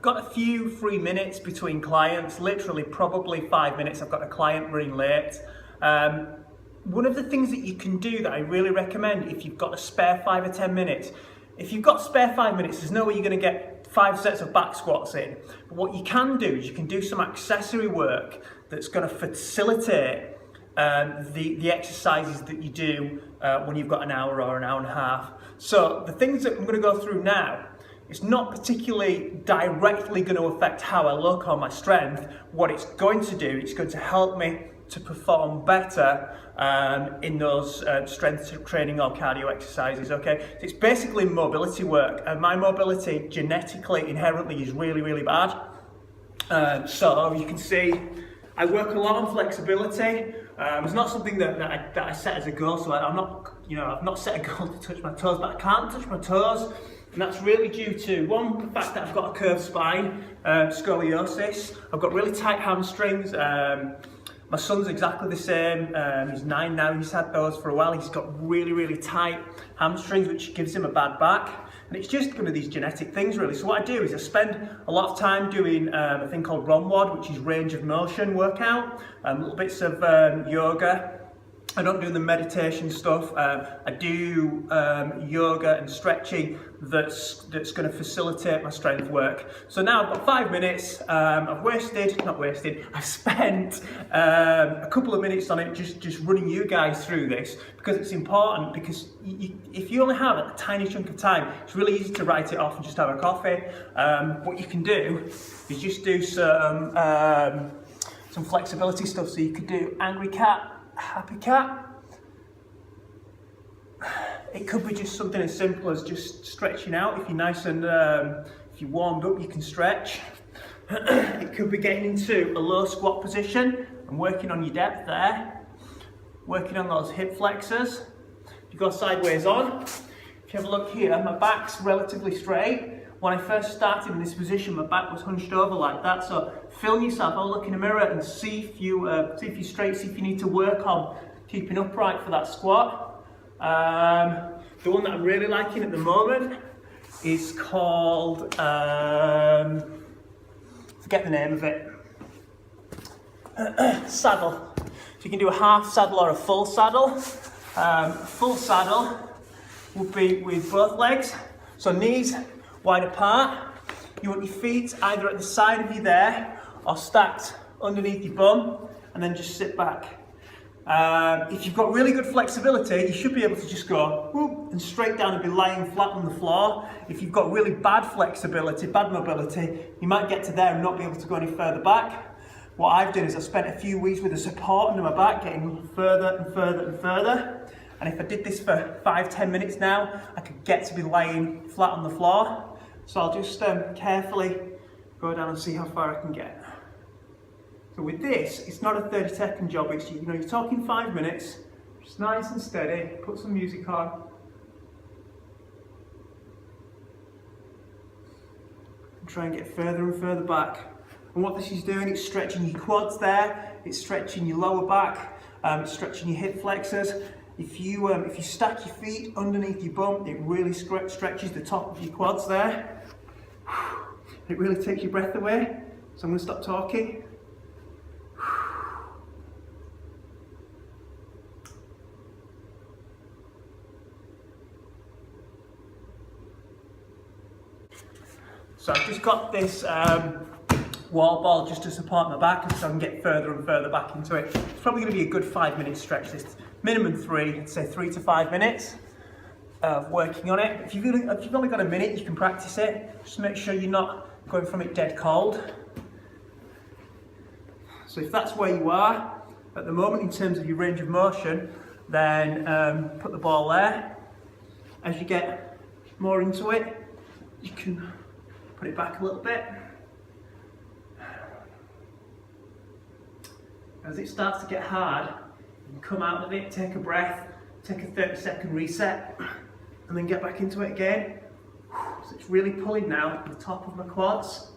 got a few free minutes between clients, literally probably 5 minutes. I've got a client running late. One of the things that you can do that I really recommend if you've got a spare 5 or 10 minutes, if you've got spare 5 minutes, there's no way you're going to get 5 sets of back squats in. But what you can do is you can do some accessory work that's going to facilitate the exercises that you do when you've got an hour or an hour and a half. So the things that I'm going to go through now, it's not particularly directly going to affect how I look or my strength. What it's going to do, it's going to help me to perform better in those strength training or cardio exercises, okay? So it's basically mobility work, and my mobility genetically, inherently is really, really bad. So you can see I work a lot on flexibility. It's not something that I set as a goal, so I'm not, I've not set a goal to touch my toes, but I can't touch my toes. And that's really due to, one, the fact that I've got a curved spine, scoliosis. I've got really tight hamstrings. My son's exactly the same. He's 9 now, he's had those for a while. He's got really, really tight hamstrings, which gives him a bad back. And it's just one of these genetic things, really. So what I do is I spend a lot of time doing a thing called ROMWOD, which is range of motion workout, little bits of yoga. I don't do the meditation stuff. I do yoga and stretching that's going to facilitate my strength work. So now I've got 5 minutes. I've spent a couple of minutes on it just running you guys through this, because it's important, because if you only have a tiny chunk of time, it's really easy to write it off and just have a coffee. What you can do is just do some flexibility stuff. So you could do angry cat, happy cat. It could be just something as simple as just stretching out. If you're nice and if you're warmed up, you can stretch. It could be getting into a low squat position and working on your depth there, working on those hip flexors. If you go sideways on, if you have a look here, my back's relatively straight. When I first started in this position, my back was hunched over like that. So film yourself, have a look in the mirror and see if you're straight, see if you need to work on keeping upright for that squat. The one that I'm really liking at the moment is called, forget the name of it, saddle. So you can do a half saddle or a full saddle. Full saddle would be with both legs, so knees wide apart. You want your feet either at the side of you there or stacked underneath your bum, and then just sit back. If you've got really good flexibility, you should be able to just go whoop, and straight down and be lying flat on the floor. If you've got really bad flexibility, bad mobility, you might get to there and not be able to go any further back. What I've done is I've spent a few weeks with the support under my back, getting further and further and further. And if I did this for 5-10 minutes now, I could get to be lying flat on the floor. So I'll just carefully go down and see how far I can get. So with this, it's not a 30-second job. It's, you're talking 5 minutes, just nice and steady. Put some music on. And try and get further and further back. And what this is doing, it's stretching your quads there. It's stretching your lower back. It's stretching your hip flexors. If you stack your feet underneath your bum, it really stretches the top of your quads there. It really takes your breath away. So I'm going to stop talking. So I've just got this wall ball just to support my back, so I can get further and further back into it. It's probably going to be a good 5-minute stretch. This minimum 3, I'd say 3 to 5 minutes of working on it. If you've only got a minute, you can practice it. Just make sure you're not going from it dead cold. So if that's where you are at the moment in terms of your range of motion, then put the ball there. As you get more into it, you can put it back a little bit. As it starts to get hard, you can come out of it, take a breath, take a 30-second reset, and then get back into it again. So it's really pulling now the top of my quads,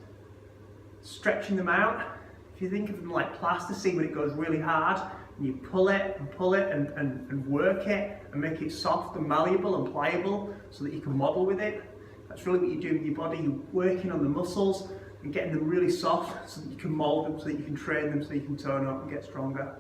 stretching them out. If you think of them like plasticine when it goes really hard, and you pull it and work it and make it soft and malleable and pliable so that you can model with it. That's really what you're doing with your body. You're working on the muscles and getting them really soft so that you can mould them, so that you can train them, so you can tone up and get stronger.